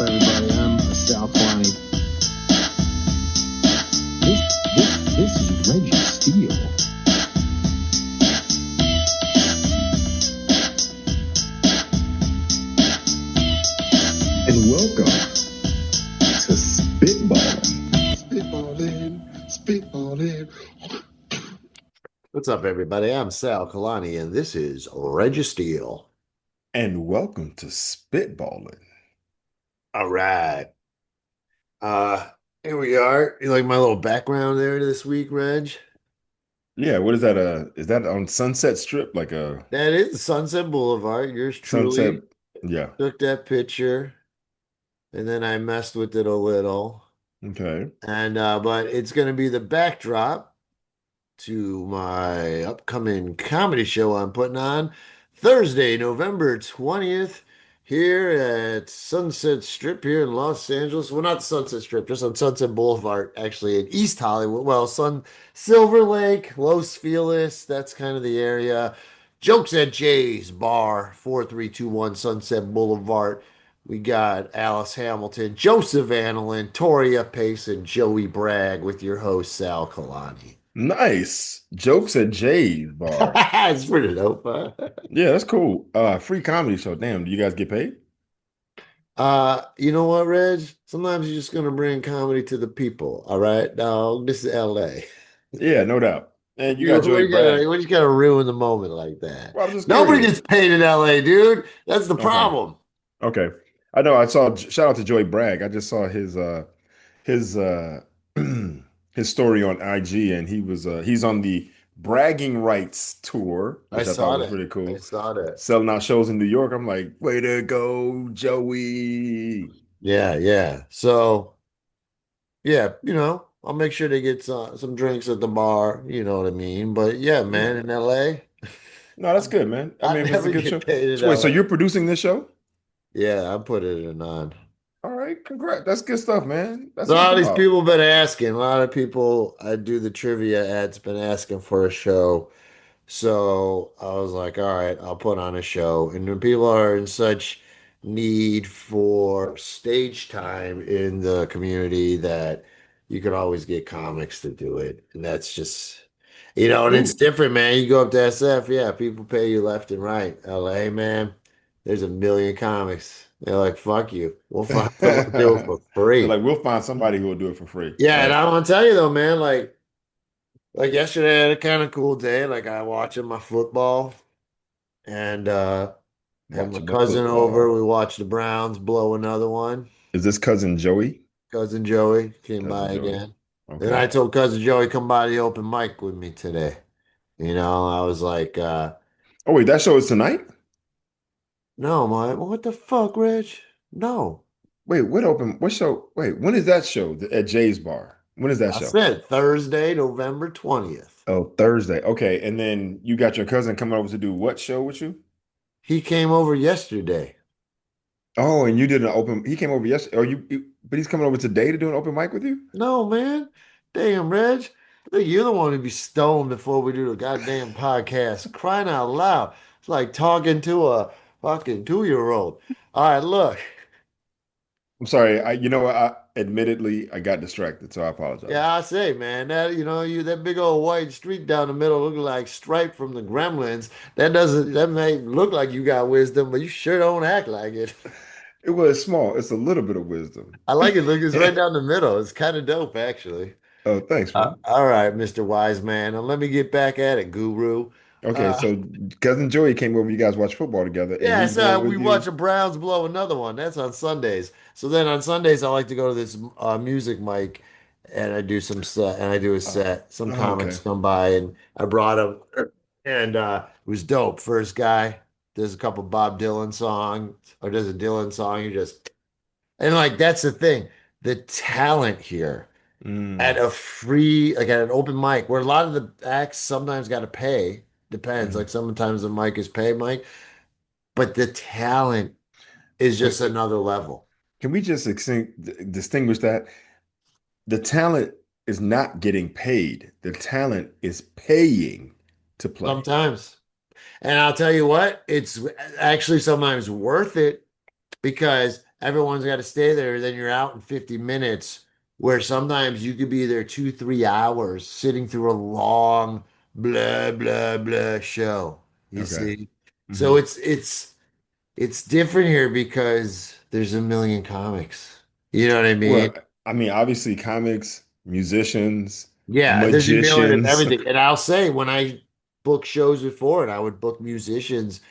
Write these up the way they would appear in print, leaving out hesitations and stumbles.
up, everybody? I'm Sal Klein. This is Reggie Steele. And welcome to Spitballin. Spitballin. What's up, everybody? I'm Sal Kalani, and this is Reggie Steele. And welcome to Spitballin. All right. Here we are. You like my little background there this week, Reg? Yeah, what is that? Is that on Sunset Strip? Like a That is Sunset Boulevard. Yours Sunset? truly Yeah. took that picture, and then I messed with it a little. Okay. And but it's gonna be the backdrop to my upcoming comedy show I'm putting on Thursday, November 20th, here at Sunset Strip here in Los Angeles. Well, not Sunset Strip, just on Sunset Boulevard, actually in East Hollywood. Well, Silver Lake, Los Feliz, that's kind of the area. Jokes at Jay's Bar, 4321 Sunset Boulevard. We got Alice Hamilton, Joseph Anelin, Toria Pace, and Joey Bragg with your host, Sal Kalani. Nice. Jokes at Jay's Bar. It's pretty dope. Yeah, that's cool. Free comedy show. Damn, do you guys get paid? You know what, Reg? Sometimes you're just gonna bring comedy to the people. All right, dog. This is LA. Yeah, no doubt. And you You got Joey Bragg. we just gotta ruin the moment like that. Well, I'm just Nobody curious. gets paid in LA, dude. That's the Okay. problem. Okay. I know I saw shout out to Joey Bragg. I just saw his his story on IG, and he's on the bragging rights tour, I which I saw thought was that. pretty cool. I saw that. Selling out shows in New York. I'm like, way to go, Joey. Yeah. So, yeah, I'll make sure they get some drinks at the bar. You know what I mean? But yeah, man, in LA, No, that's good, man. I I mean, if it's a never good show. get paid in So wait, so LA. you're producing this show? Yeah, I put it on. All right, congrats. That's good stuff, man. That's So a what lot it's of these about. people have been asking. A lot of people I do the trivia ads been asking for a show. So I was like, all right, I'll put on a show. And when people are in such need for stage time in the community that you could always get comics to do it. And that's just, and it's Cool. different, man. You go up to SF, yeah, people pay you left and right. LA, man, there's a million comics. They're like, fuck you. We'll find someone to do it for They're free. like, we'll find somebody who will do it for free, Yeah, and right? I want to tell you though, man, like yesterday I had a kind of cool day. Like I watching my football and had my Watching the cousin over. football. We watched the Browns blow another one. Is this cousin Joey? Cousin Joey came Cousin by Joey. again. Then Okay. I told cousin Joey come by the open mic with me today. I was like, Oh wait, that show is tonight? no, my what the fuck, Rich? No. Wait, what show? Wait, when is that show at Jay's Bar? When is that I show? said Thursday, November 20th. Oh, Thursday. Okay. And then you got your cousin coming over to do what show with you? He came over yesterday. Oh, and you did he came over yesterday. But he's coming over today to do an open mic with you? No, man. Damn, Reg. I think you're the one to be stoned before we do the goddamn podcast. Crying out loud. It's like talking to a fucking 2-year-old. All right, look. I'm sorry. Admittedly, I got distracted, so I apologize. Yeah, I say, man, that big old white streak down the middle looking like Stripe from the Gremlins. That may look like you got wisdom, but you sure don't act like it. It was small. It's a little bit of wisdom. I like it. Look, it's right down the middle. It's kind of dope, actually. Oh, thanks, man. All right, Mr. Wise Man. Now let me get back at it, Guru. Okay, Uh, so cousin Joey came over. You guys watch football together, and Yeah, he's going so we with watch you. the Browns blow another one. That's on Sundays. So then on Sundays, I like to go to this music mic, and I do some set, and I do a set. Some Okay. comics come by, and I brought them, and it was dope. First guy does a couple Bob Dylan songs, or does a Dylan song. And like that's the thing, the talent here at Mm, at an open mic, where a lot of the acts sometimes got to pay. Depends. mhm. Like sometimes the mic is pay mic, but the talent is just Wait, another level. can we just distinguish that the talent is not getting paid? The talent is paying to play. Sometimes. And I'll tell you what, it's actually sometimes worth it because everyone's got to stay there. Then you're out in 50 minutes, where sometimes you could be there 2, 3 hours sitting through a long blah blah blah show. You Okay. see, so Hmm. it's different here because there's a million comics. You know what I mean? Well, I mean, obviously, comics, musicians, Yeah, there's a million of magicians. everything. And I'll say when I book shows before and I would book musicians,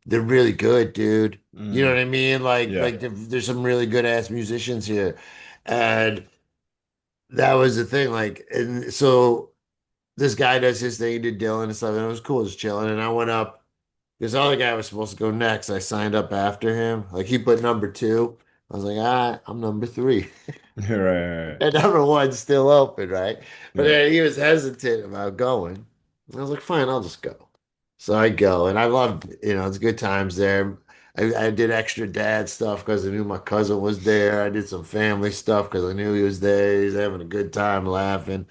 they're really good, dude. You know what Mm, I mean? Like yeah. there's some really good ass musicians here. And that was the thing. Like, and so this guy does his thing, he did Dylan and stuff, and it was cool, just chilling. And I went up. This other guy was supposed to go next. I signed up after him. Like he put number two. I was like, I'm number three. Right, right, right. And number one's still open, right? But Right. then he was hesitant about going. I was like, fine, I'll just go. So I go, and I loved, it's good times there. I did extra dad stuff because I knew my cousin was there. I did some family stuff because I knew he was there. He's having a good time laughing.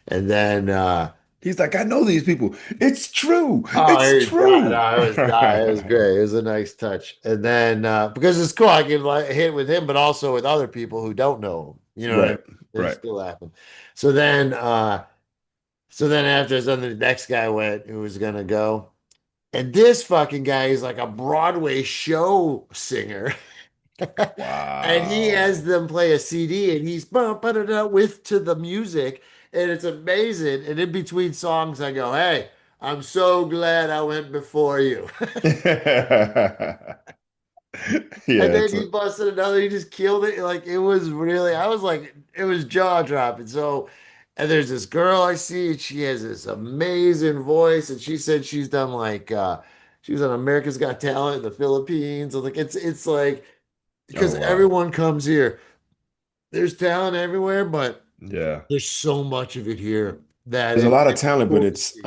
And then He's like, I know these people. It's true. oh, It's it was dying. true. No, it was dying. It was great. It was a nice touch. And then because it's cool, I can like hit with him, but also with other people who don't know him. You know what I mean? Right, They right. still happen. So then, after something, the next guy went who was gonna go, and this fucking guy is like a Broadway show singer. And he has Wow. them play a CD and he's bumping it out with to the music. And it's amazing. And in between songs, I go, hey, I'm so glad I went before you. Yeah, And then it's he a, busted another, he just killed it. Like it was really, I was like, it was jaw dropping. So, and there's this girl I see, and she has this amazing voice. And she said she's done like she was on America's Got Talent in the Philippines. And like it's like oh because wow. everyone comes here. There's talent everywhere, but Yeah. there's so much of it here that There's a lot of it's talent, but cool to it's see.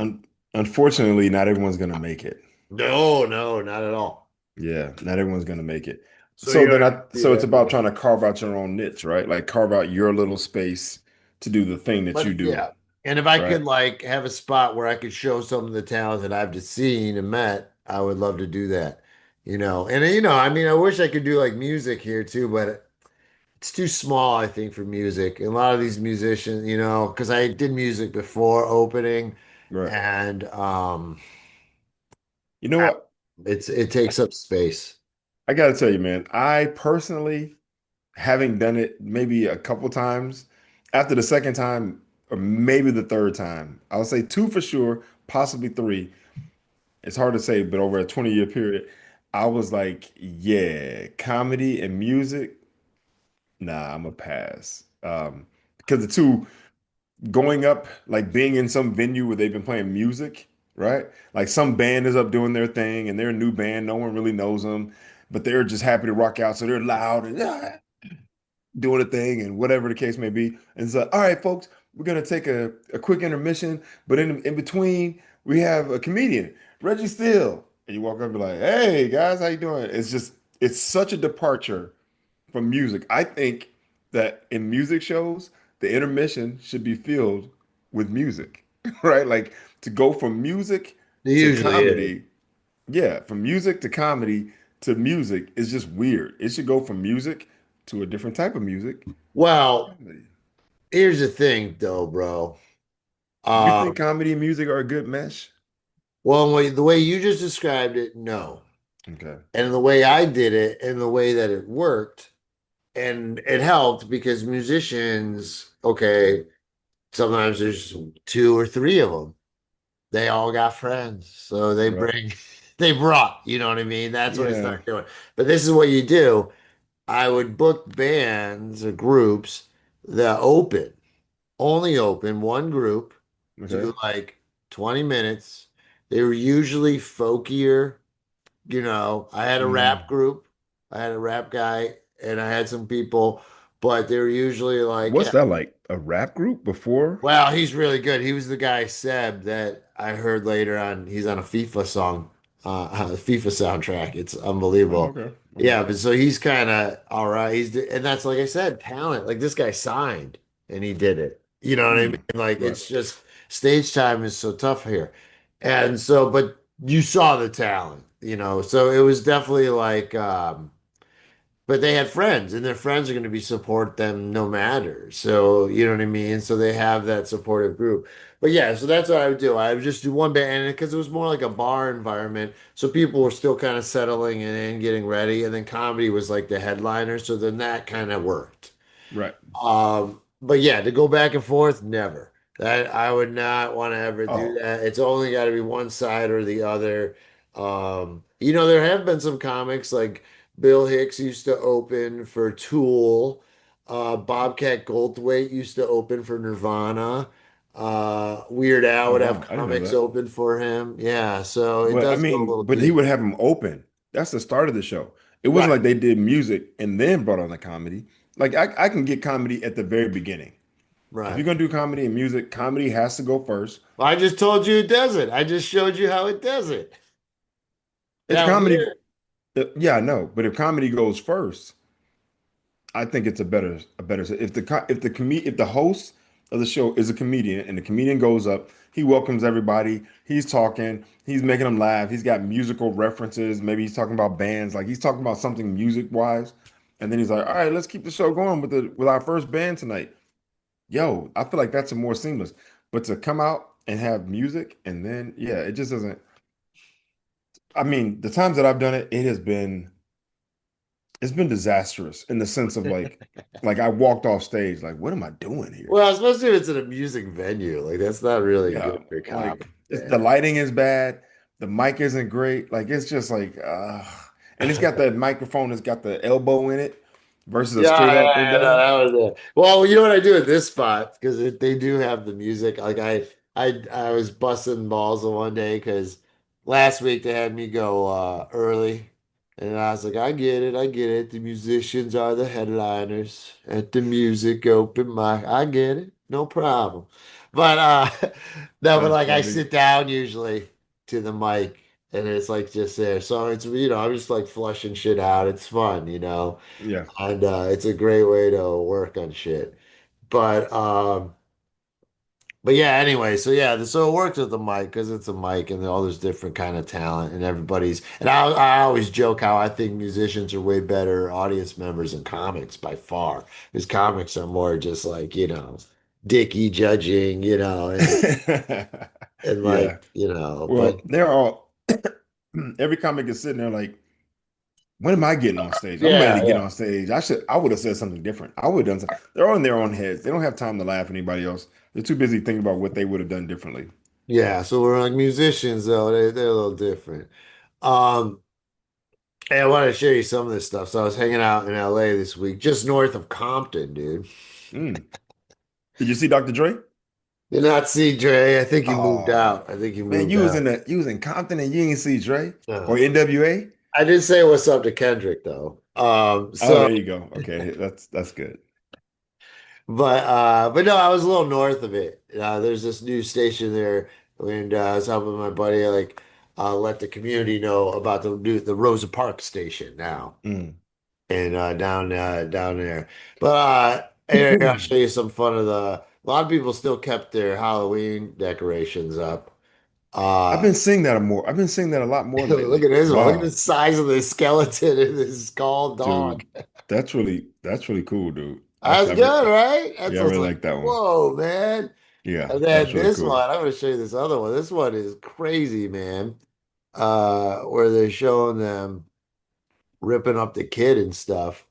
unfortunately not everyone's gonna make it. No, no, not at all. Yeah, not everyone's gonna make it. So So you're then gonna I see it so it's about everywhere. trying to carve out your own niche, right? Like carve out your little space to do the thing that you But do, yeah. And if I right? could like have a spot where I could show some of the talent that I've just seen and met, I would love to do that. And I mean, I wish I could do like music here too, but it's too small, I think, for music. And a lot of these musicians, because I did music before opening, Right. and You know what? it takes up space. I gotta tell you, man, I personally, having done it maybe a couple times, after the second time, or maybe the third time, I'll say two for sure, possibly three. It's hard to say, but over a 20-year period, I was like, yeah, comedy and music, nah, I'm a pass. Because the two going up, like being in some venue where they've been playing music, right? Like some band is up doing their thing and they're a new band, no one really knows them, but they're just happy to rock out, so they're loud and doing a thing and whatever the case may be. And so, all right, folks, we're gonna take a quick intermission, but in between, we have a comedian, Reggie Steele. And you walk up and be like, hey guys, how you doing? It's such a departure from music. I think that in music shows, the intermission should be filled with music, right? Like to go from music It to usually is. comedy. Yeah, from music to comedy to music is just weird. It should go from music to a different type of music to Well, comedy. here's the thing, though, bro. You think Um, comedy and music are a good mesh? well, the way you just described it, no. Okay, And the way I did it and the way that it worked, and it helped because musicians, okay, sometimes there's two or three of them. They all got friends. So right. they brought, you know what I mean? That's what I Yeah. started doing. But this is what you do. I would book bands or groups that only open one group, Okay. do like 20 minutes. They were usually folkier. I had a rap Mm. group, I had a rap guy, and I had some people, but they were usually like, What's yeah, that like? A rap group before? well, he's really good. He was the guy, Seb, that I heard later on. He's on a FIFA song, FIFA soundtrack. It's Oh, unbelievable. okay. Okay. Yeah, but so he's kind of all right. And that's like I said, talent. Like this guy signed and he did it. You know what I mean? Mm. Like Right. it's just stage time is so tough here. And so, but you saw the talent, So it was definitely like, but they had friends, and their friends are going to be support them no matter. So you know what I mean? So they have that supportive group. But yeah, so that's what I would do. I would just do one band, and because it was more like a bar environment, so people were still kind of settling in, getting ready, and then comedy was like the headliner. So then that kind of worked. Right. But yeah, to go back and forth, never. That I would not want to ever do Oh, that. It's only got to be one side or the other. There have been some comics like Bill Hicks used to open for Tool. Bobcat Goldthwait used to open for Nirvana. Weird Al oh would have wow. I didn't know comics that. open for him. Yeah, so it But I does go a mean, little but he deep. would have them open. That's the start of the show. It wasn't Right, like they did music and then brought on the comedy. Like I can get comedy at the very beginning. If you're right. gonna do comedy and music, comedy has to go first. Well, I just told you it does it. I just showed you how it does it. If That comedy, weird. yeah, I know. But if comedy goes first, I think it's a better if the host of the show is a comedian and the comedian goes up, he welcomes everybody, he's talking, he's making them laugh, he's got musical references, maybe he's talking about bands, like he's talking about something music wise, and then he's like, all right, let's keep the show going with our first band tonight. Yo, I feel like that's a more seamless. But to come out and have music and then yeah, it just doesn't. I mean, the times that I've done it, it's been disastrous in the sense of like I walked off stage like what am I doing here? Well, especially if it's in a music venue, like that's not really Yeah, good for like comedy. it's the lighting is bad, the mic isn't great, like it's just like and it's got that microphone that's got the elbow in it versus a Yeah, straight up yeah, and yeah, no, down. that was it. Well, you know what I do at this spot because they do have the music. Like I was busting balls the one day because last week they had me go early, and I was like, I get it, I get it. The musicians are the headliners at the music open mic. I get it, no problem. But no, but That's like I funny. sit down usually to the mic, and it's like just there. So it's I'm just like flushing shit out. It's fun. Yeah. And it's a great way to work on shit. But but yeah, anyway, so yeah, so it works with the mic because it's a mic and all this different kind of talent and everybody's and I always joke how I think musicians are way better audience members than comics by far. Because comics are more just like, dicky judging, and like, Yeah. but Well, they're all every comic is sitting there like, when am I getting on stage? I'm ready yeah, to get yeah. on stage. I would have said something different. I would have done something. They're on their own heads. They don't have time to laugh at anybody else. They're too busy thinking about what they would have done differently. Yeah, so we're like musicians though, they're a little different. Um Hey, I want to show you some of this stuff. So I was hanging out in LA this week, just north of Compton, dude. Mm. Did you see Dr. Dre? Did not see Dre. I think he moved Oh, out. I think he man, moved out. you was in Compton and you didn't see Dre or Uh, NWA? I did say what's up to Kendrick though. Oh, So there you go. Okay, that's good. but no, I was a little north of it. There's this new station there, and I was helping my buddy like let the community know about the Rosa Parks station now. Mm. And down there. But here, I'll show you some fun of the. A lot of people still kept their Halloween decorations up. Uh, I've been seeing that a lot more look lately. at this one. Look at the Wow, size of this skeleton and this skull dog. dude, that's really cool, dude. That's good, right? Yeah, That's I I was really like, like that one. whoa, man. Yeah, And that's then really this cool. one, I'm going to show you this other one. This one is crazy, man. Where they're showing them ripping up the kid and stuff.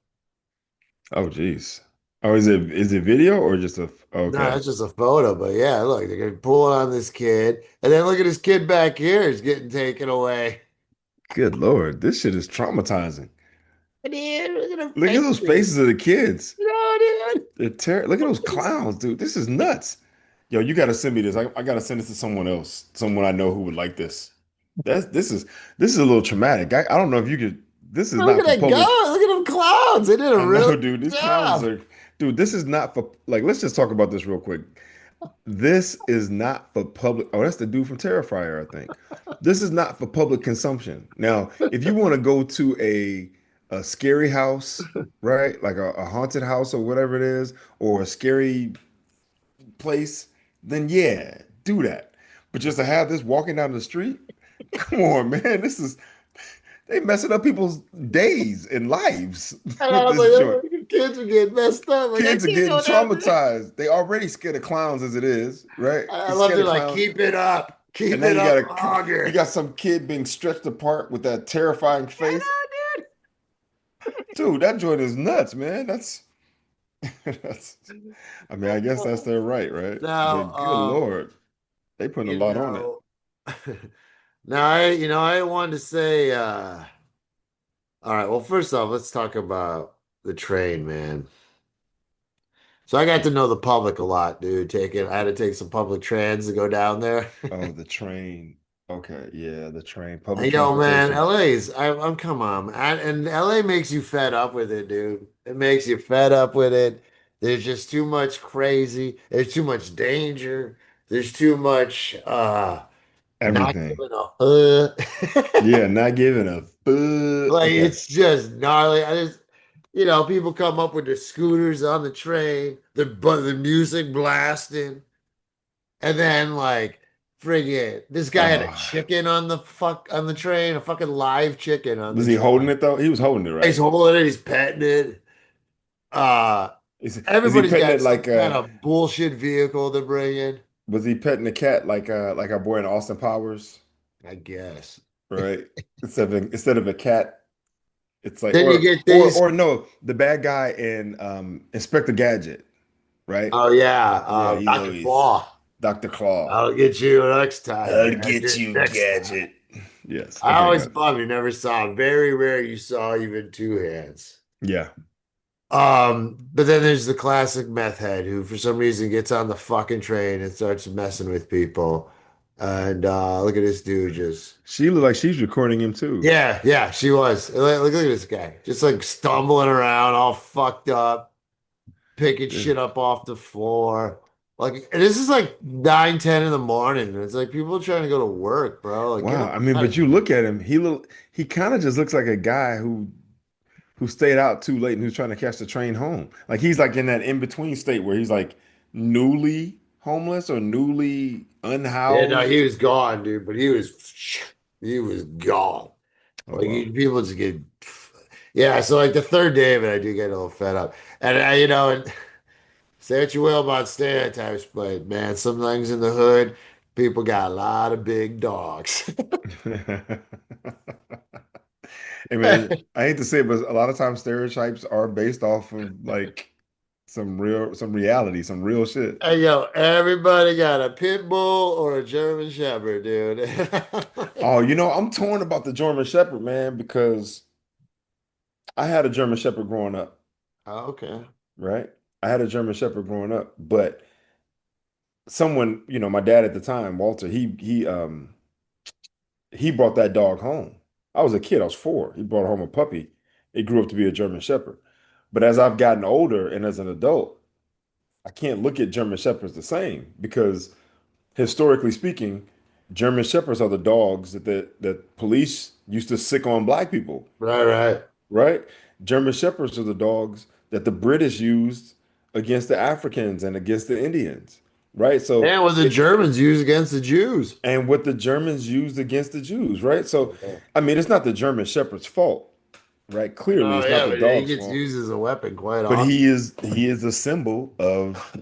Oh, geez. Oh, is it video or just a No, okay. that's just a photo, but yeah, look, they're gonna pull on this kid, and then look at this kid back here is getting taken away. Good Lord, this shit is traumatizing. Dude, look at her Look at those faces. faces of the kids. Dude. Look at those clowns, dude. This is nuts. Yo, you gotta send me this. I gotta send this to someone else, someone I know who would like this. That's this is a little traumatic. I don't know if you could. This is Look not at for that public. go. Look at them clowns. They did a I really know, dude. good These clowns job. are, dude. This is not for like. Let's just talk about this real quick. This is not for public. Oh, that's the dude from Terrifier, I think. This is not for public consumption. Now, if you want to go to a scary house, right, like a haunted house or whatever it is, or a scary place, then yeah, do that. But just to have this walking down the street, come on, man. They messing up people's days and lives And I with was this like, joint. oh, your kids are getting messed up. Like, I Kids are can't getting go down there. traumatized. They already scared of clowns as it is, right? I He's love scared it. of Like, clowns. keep it up. And Keep now it you up got you longer. got some kid being stretched apart with that terrifying face. I Dude, that joint is nuts, man. That's I mean, I guess that's know, dude. their right, right? Now, But good Lord, they putting a you lot on it. know, now I wanted to say, all right, well, first off, let's talk about the train, man. So I got to know the public a lot, dude. I had to take some public trans to go down there. Oh, the train. Okay, yeah, the train, public Yo, man, transportation. LA's, I'm come on, man. And LA makes you fed up with it, dude. It makes you fed up with it. There's just too much crazy. There's too much danger. There's too much not Everything. giving a Yeah, not giving a fuck. like Okay. it's just gnarly. I just people come up with their scooters on the train, the music blasting, and then like friggin' this guy had a Oh, chicken on the train, a fucking live chicken on was the he holding train. it though? He was holding it, He's right? holding it, he's petting it. Uh Is he Everybody's petting got it some like kind of bullshit vehicle to bring in, was he petting the cat like our boy in Austin Powers, I guess. right? Instead of a cat, it's like Then you get these, or no, the bad guy in Inspector Gadget, right? oh yeah, Yeah, he's Dr. always Claw. Dr. Claw. I'll get you next time, I'll get Gadget. you, Next time. Gadget. Yes. I Okay, always good. bummed you never saw. Very rare you saw even two hands. Yeah. But then there's the classic meth head who, for some reason, gets on the fucking train and starts messing with people. And look at this dude just. She looked like she's recording him too. Yeah, yeah, she was. Look at this guy, just like stumbling around, all fucked up, picking Yeah. shit up off the floor. Like, and this is like 9, 10 in the morning. And it's like people trying to go to work, bro. Like, get Wow. up I mean, out but of you here. look at him, he kind of just looks like a guy who stayed out too late and who's trying to catch the train home. Like he's like in that in-between state where he's like newly homeless or newly Yeah, no, he unhoused. was gone, dude. But he was gone. Oh Like wow. people just get, yeah. So like the third day of it, I do get a little fed up, and and say what you will about stereotypes, but man, some things in the hood, people got a lot of big dogs. Hey man, I hate to say it, but a lot of times stereotypes are based off of like some reality, some real shit. And everybody got a pit bull or a German Shepherd, dude. Oh, I'm torn about the German Shepherd, man, because I had a German Shepherd growing up, Oh, okay. right? I had a German Shepherd growing up, but someone, my dad at the time, Walter, he brought that dog home. I was a kid, I was 4. He brought home a puppy. It grew up to be a German Shepherd. But as I've gotten older and as an adult, I can't look at German Shepherds the same because historically speaking, German Shepherds are the dogs that police used to sick on black people, Right, right. right? German Shepherds are the dogs that the British used against the Africans and against the Indians, right? So And what the it Germans use against the Jews. and what the Germans used against the Jews, right? So Yeah. I mean, it's not the German Shepherd's fault, right? Clearly, Oh it's not yeah, the but he dog's gets fault. used as a weapon quite But often. he is a symbol of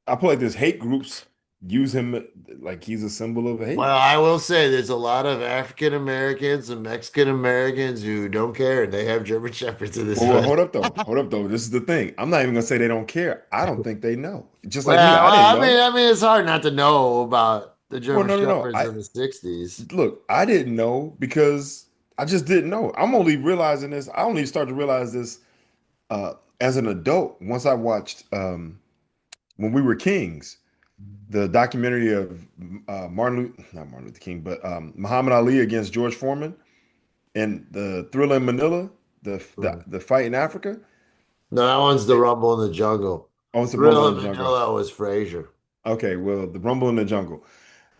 I feel like there's hate groups use him like he's a symbol of Well, hate. I will say there's a lot of African Americans and Mexican Americans who don't care, and they have German Shepherds in this Well, hood. hold up though. Hold up though. This is the thing. I'm not even gonna say they don't care. I don't think they know. Just like me, I didn't know. I mean, it's hard not to know about the Well, German no, no, no. Shepherds in the '60s. I didn't know because I just didn't know. I'm only realizing this. I only started to realize this as an adult once I watched When We Were Kings, the documentary of not Martin Luther King, but Muhammad Ali against George Foreman and the Thriller in Manila, Mhm. the fight in Africa. No, that one's the Rumble in the Jungle. Oh, it's a Thrill Rumble in of the Jungle. Manila was Frazier. Okay, well, the Rumble in the Jungle.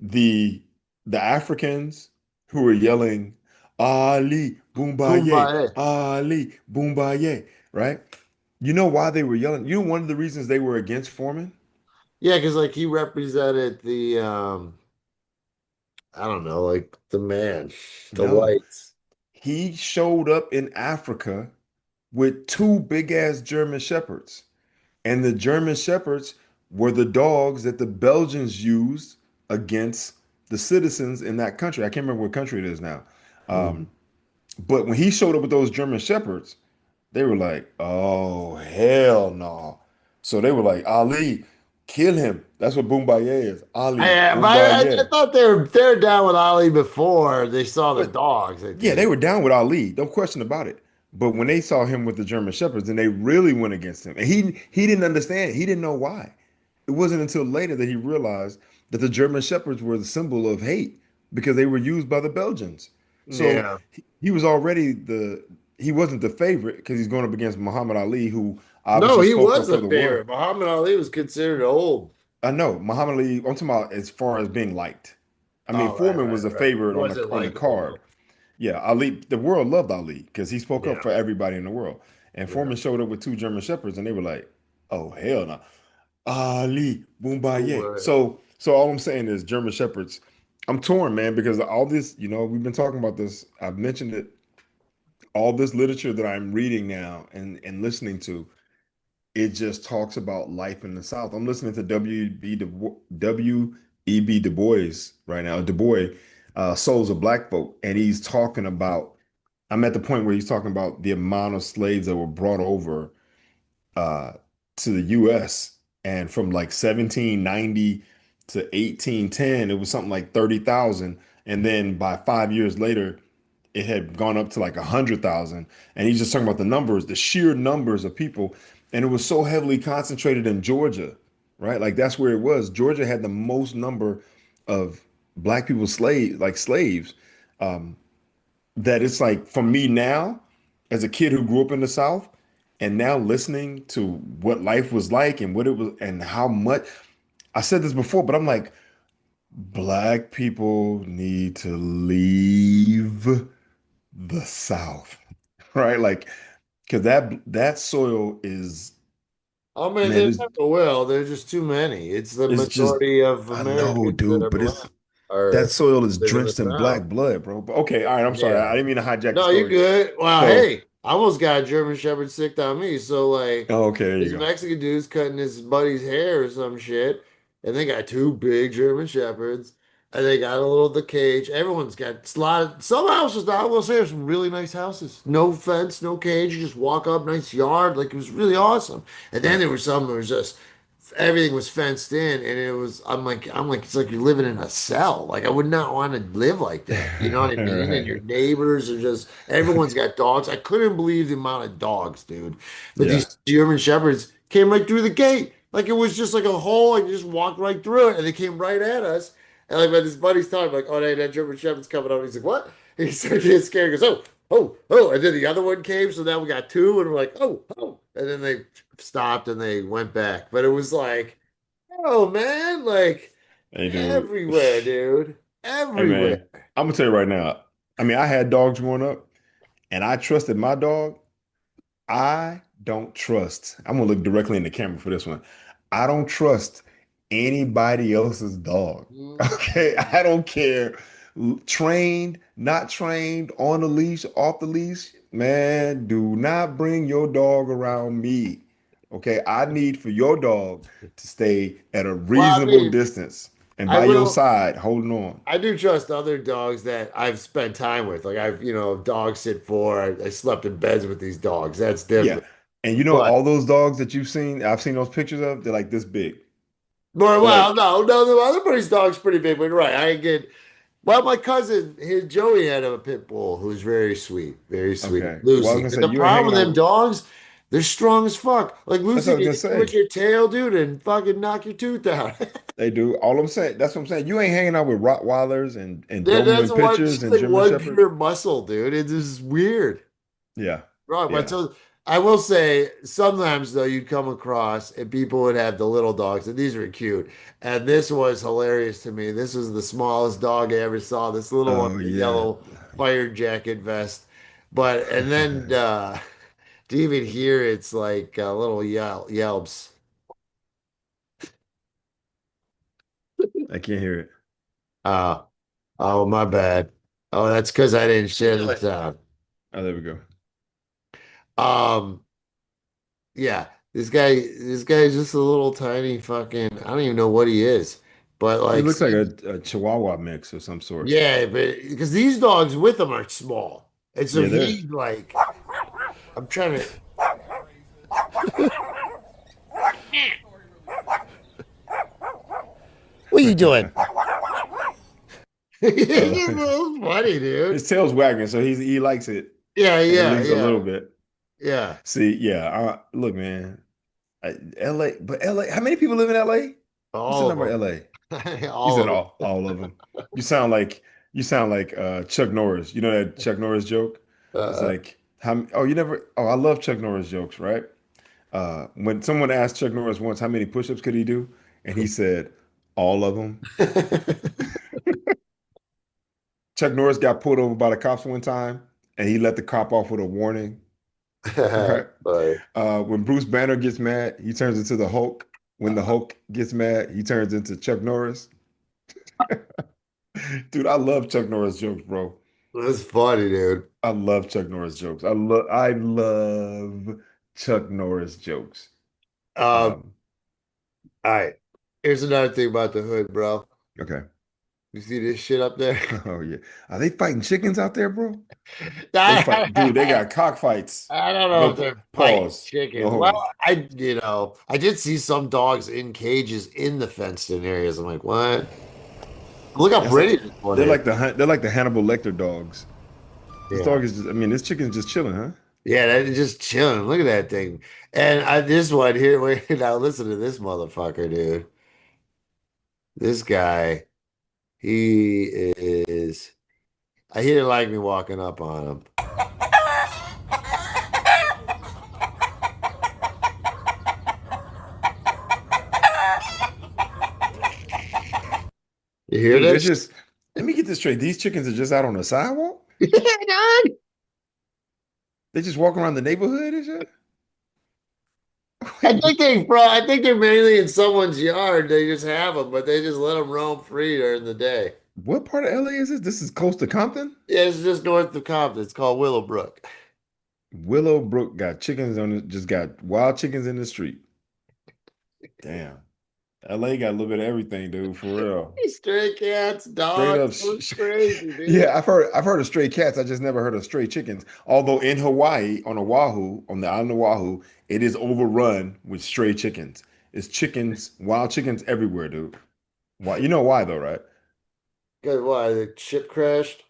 The the Africans who were yelling, Ali, Boombaye, Kumbaya. Ali, Boombaye, right? You know why they were yelling? You know one of the reasons they were against Foreman? Yeah, because like he represented I don't know, like the man, the No. whites. he showed up in Africa with two big ass German shepherds. And the German shepherds were the dogs that the Belgians used against the citizens in that country. I can't remember what country it is now. Mhm. Um, but when he showed up with those German shepherds, they were like, "Oh hell no!" So they were like, "Ali, kill him." That's what Boombaye is. Ali, I Boombaye. thought they're down with Ali before they saw the But dogs. I yeah, they think. were down with Ali, no question about it. But when they saw him with the German shepherds, then they really went against him, and he didn't understand. He didn't know why. It wasn't until later that he realized that the German shepherds were the symbol of hate because they were used by the Belgians. So Yeah. he was already he wasn't the favorite because he's going up against Muhammad Ali, who No, obviously he spoke was up for the the world. favorite. Muhammad Ali was considered old. I know Muhammad Ali. I'm talking about as far as being liked. I mean, Oh, right, Foreman was right, a right. favorite Wasn't on the likable card. though. Yeah, Ali, the world loved Ali because he spoke up Yeah, for everybody in the world. And yeah. Foreman showed up with two German shepherds, and they were like, "Oh hell no, Ali, Boombaye." Right. So all I'm saying is German shepherds. I'm torn, man, because all this, we've been talking about this. I've mentioned it. All this literature that I'm reading now and listening to, it just talks about life in the South. I'm listening to W.E.B. Du Bois right now, Du Bois, Souls of Black Folk, and he's talking about. I'm at the point where he's talking about the amount of slaves that were brought over uh, to the U.S. and from like 1790 to 1810, it was something like 30,000, and then by 5 years later, it had gone up to like 100,000. And he's just talking about the numbers, the sheer numbers of people, and it was so heavily concentrated in Georgia, right? Like that's where it was. Georgia had the most number of black people slaves. Um, that it's like for me now, as a kid who grew up in the South, and now listening to what life was like and what it was and how much I said this before, but I'm like, black people need to leave the South, right? Like, because that soil is, I mean, man, they never will. There's just too many. It's the it's just, majority of I know, Americans that dude, are but black it's that or soil is live in the drenched in South. black blood, bro. But okay, all right, I'm sorry. Yeah. I didn't mean to hijack the No, you're story. good. Well, So, hey, I almost got a German Shepherd sicked on me. So, like, oh, okay, there you this go. Mexican dude's cutting his buddy's hair or some shit, and they got two big German Shepherds, and they got a little the cage. Everyone's got a lot of some houses now. I will say, there's some really nice houses. No fence, no cage. You just walk up, nice yard. Like, it was really awesome. And then Right. there were some that was just everything was fenced in, and it was I'm like it's like you're living in a cell. Like I would not want to live like that. You know what I mean? And your Right. neighbors are just everyone's got dogs. I couldn't believe the amount of dogs, dude. But Yeah. these German shepherds came right through the gate. Like it was just like a hole, and you just walked right through it, and they came right at us. And like when his buddy's talking, like, oh, hey, that German shepherd's coming up. He's like, what? He started getting scared. He goes, oh, oh, oh. And then the other one came, so now we got two, and we're like, oh, oh. And then they stopped and they went back. But it was like, oh man, like Hey, dude. everywhere, dude. Hey, Everywhere. man. I'm gonna tell you right now. I mean, I had dogs growing up, and I trusted my dog. I don't trust. I'm gonna look directly in the camera for this one. I don't trust anybody else's dog. Mm. Okay, I don't care. Trained, not trained, on the leash, off the leash. Man, do not bring your dog around me. Okay, I need for your dog to stay at a Well, I reasonable mean, distance and I by your will. side, holding on. I do trust other dogs that I've spent time with. Like I've, dog sit for. I slept in beds with these dogs. That's Yeah. different. And But all those dogs that you've seen, I've seen those pictures of, they're like this big. But They're well, like, no, no, the other buddy's dog's pretty big, but you're right. I get well, my cousin, his Joey had a pit bull who's very sweet, okay. Well, I was Lucy. gonna But say the you ain't problem hanging with out them with. dogs, they're strong as fuck. Like That's what Lucy I was can gonna hit you with say. your tail, dude, and fucking knock your tooth out. They do. All I'm saying, that's what I'm saying. You ain't hanging out with Rottweilers and That's Doberman one. Pinschers She's and like German one Shepherds. pure muscle, dude. It's just weird. Yeah. Right, but Yeah. so I will say sometimes though you'd come across and people would have the little dogs, and these were cute. And this was hilarious to me. This was the smallest dog I ever saw. This little one Oh with a yeah. yellow fire jacket vest. But and then to even hear it's like little yelps. I can't hear it. Uh, oh my bad. Oh, that's because I didn't share the Really? sound. Oh, there we go. Um, yeah, this guy is just a little tiny fucking. I don't even know what he is, but He like, looks like a Chihuahua mix of some sort. yeah, but because these dogs with him are small, and so Yeah, they're he's like, I'm trying to. What are you doing? It's just uh, so funny, dude. his tail's wagging, so he likes it Yeah, at yeah, least a yeah, little bit. yeah. See, yeah, look, man, LA, but LA, how many people live in LA? What's the All number of of LA? them. You said All of all of them. You sound like Chuck Norris. You know that Chuck Norris joke? It's them. like oh, you never I love Chuck Norris jokes, right? When someone asked Chuck Norris once how many push-ups could he do, and he said all of them. Chuck Norris got pulled over by the cops one time, and he let the cop off with a warning. Right? But When Bruce Banner gets mad, he turns into the Hulk. When the Hulk gets mad, he turns into Chuck Norris. Dude, I love Chuck Norris jokes, bro. that's funny, dude. I love Chuck Norris jokes. I love Chuck Norris jokes. Um, Um, all right. Here's another thing about the hood, bro. okay. You see this shit up there? Oh yeah. Are they fighting chickens out there, bro? They fight, dude, they I got cockfights. don't know if No they're fighting pause. No chickens. Well, hold. I did see some dogs in cages in the fenced-in areas. I'm like, what? Look how That's like pretty this one is. they're like the Hannibal Lecter dogs. This Yeah. dog is just, I mean, this chicken's just chilling, huh? Yeah, that is just chilling. Look at that thing. And this one here, wait, now listen to this motherfucker, dude. This guy, he is, he didn't like me walking up on him. You hear Dude, they're that shit? just let me get this straight. These chickens are just out on the sidewalk? Yeah, dog. They just walk around the neighborhood and shit? I think they're mainly in someone's yard. They just have them, but they just let them roam free during the day. What part of LA is this? This is close to Compton? Yeah, it's just north of Compton. It's called Willowbrook. Willowbrook got chickens on it, just got wild chickens in the street. Damn. LA got a little bit of everything, dude, for real. Stray cats, Straight dogs, up. it was crazy, dude. Yeah, I've heard of stray cats. I just never heard of stray chickens. Although in Hawaii, on Oahu, on the island of Oahu, it is overrun with stray chickens. It's chickens, wild chickens everywhere, dude. Why? You know why though, right? Because why? The ship crashed?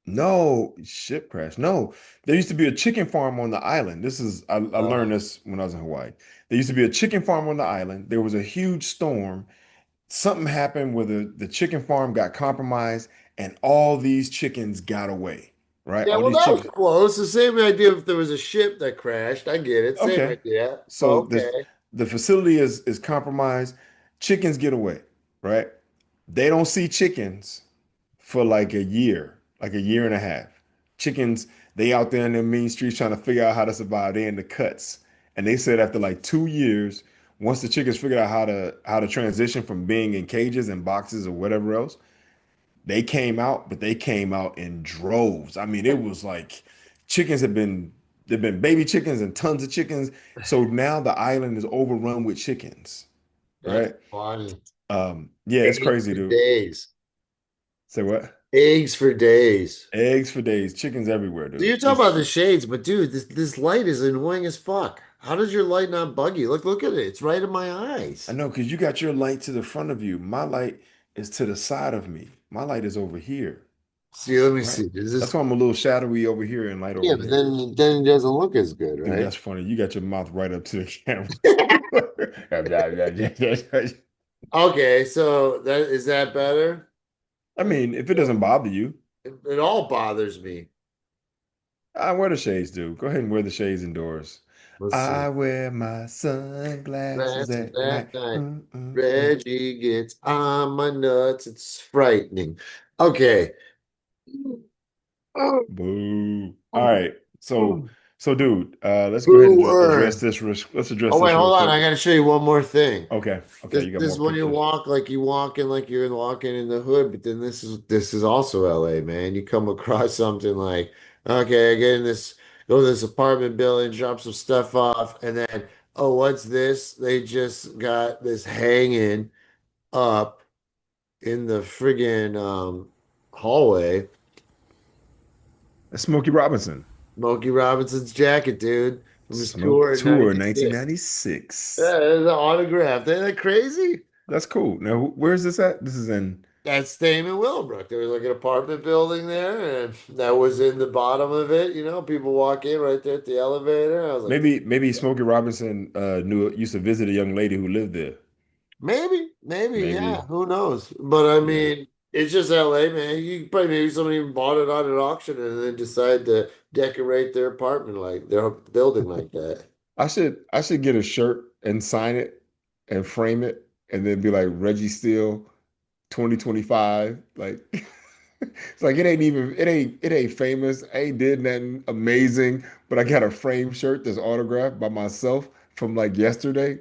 No, ship crash. No, there used to be a chicken farm on the island. I learned Oh. this when I was in Hawaii. There used to be a chicken farm on the island. There was a huge storm. Something happened where the chicken farm got compromised and all these chickens got away, right? Yeah, All well, these that was chickens. close. The same idea if there was a ship that crashed. I get it. Same Okay. idea. So Okay. the facility is compromised. Chickens get away, right? They don't see chickens for like a year and a half. Chickens, they out there in the mean streets trying to figure out how to survive. They in the cuts. And they said after like 2 years, once the chickens figured out how to transition from being in cages and boxes or whatever else, they came out, but they came out in droves. I mean, it was like chickens have been there've been baby chickens and tons of chickens. So now the island is overrun with chickens, That's right? funny. Yeah, it's Eggs crazy, for dude. days. Say what? Eggs for days. Eggs for days, chickens everywhere, So dude. you're talking about It's the shades, but dude, this light is annoying as fuck. How does your light not bug you? Look at it. It's right in my I eyes. know because you got your light to the front of you. My light is to the side of me. My light is over here, See, let me right? see. Is That's this why I'm a little shadowy over here and light yeah, over but here. then it doesn't look as good, Dude, right? that's funny. You got your mouth right up to the camera. Okay, so that is that better? I mean, if it doesn't bother you, It all bothers me. I wear the shades, dude. Go ahead and wear the shades indoors. Let's see. I wear my sunglasses Glasses at night. that night. Mm, mm, mm. Reggie gets on my nuts. It's frightening. Okay. Oh, Boo. All oh, right. oh. Dude, let's go ahead and address Booer. this. Let's address Oh wait, this real hold on. quick. I gotta show you one more thing. Okay. Okay. You got This more is when you pictures. walk like you walking like you're walking in the hood, but then this is also LA, man. You come across something like Okay, I get in this, go to this apartment building, drop some stuff off, and then, oh, what's this? They just got this hanging up in the friggin' hallway. That's Smokey Robinson. Smokey Robinson's jacket, dude, from his Smoke tour in Tour '96. 1996. Yeah, it's an autograph. Isn't that crazy? That's cool. Now, where's this at? This is in That's Stayman Willowbrook. There was like an apartment building there, and that was in the bottom of it. You know, people walk in right there at the elevator. I was like, maybe Smokey Robinson knew used to visit a young lady who lived there. maybe, yeah, Maybe. who knows? But I Yeah. mean, it's just LA, man. You probably maybe somebody even bought it on an auction and then decided to decorate their apartment like their building like that. I should get a shirt and sign it and frame it and then be like Reggie Steele 2025. Like it's like it ain't famous. I ain't did nothing amazing, but I got a framed shirt that's autographed by myself from like yesterday.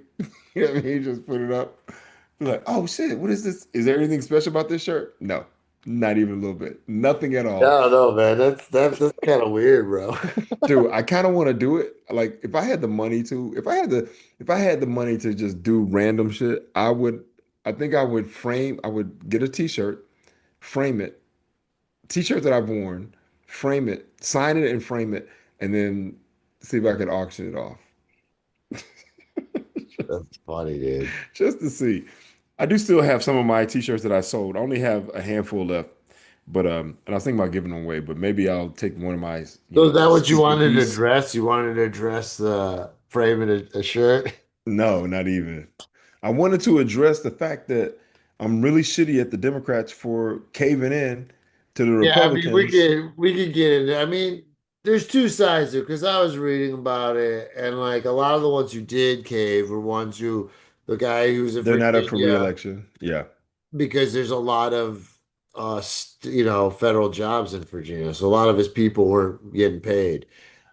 You know what I mean? Just put it up. Be like, oh shit, what is this? Is there anything special about this shirt? No, not even a little bit. Nothing at I all. don't know, man. That's kind of weird, bro. Dude, I kind of want to do it. Like if I had the money to, if I had the money to just do random shit, I think I would get a t-shirt, frame it, t-shirt that I've worn, frame it, sign it and frame it, and then see if I could auction it off. That's funny, dude. Just to see. I do still have some of my t-shirts that I sold. I only have a handful left, but and I was thinking about giving them away, but maybe I'll take one of my, So is that what you stupid wanted to beasts. dress? You wanted to dress the framing a shirt? No, not even. I wanted to address the fact that I'm really shitty at the Democrats for caving in to the Yeah, I mean, we Republicans. could we could get into. I mean, there's two sides to it because I was reading about it, and like a lot of the ones who did cave were ones who the guy who's in They're not up for Virginia re-election. Yeah. because there's a lot of federal jobs in Virginia, so a lot of his people weren't getting paid.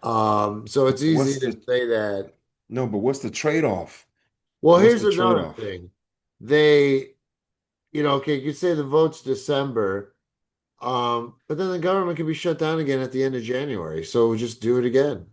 So it's easy What's to the say that. no, but what's the trade-off? Well, What's here's the another trade-off? thing. They, okay, you say the vote's December. But then the government can be shut down again at the end of January. So just do it again.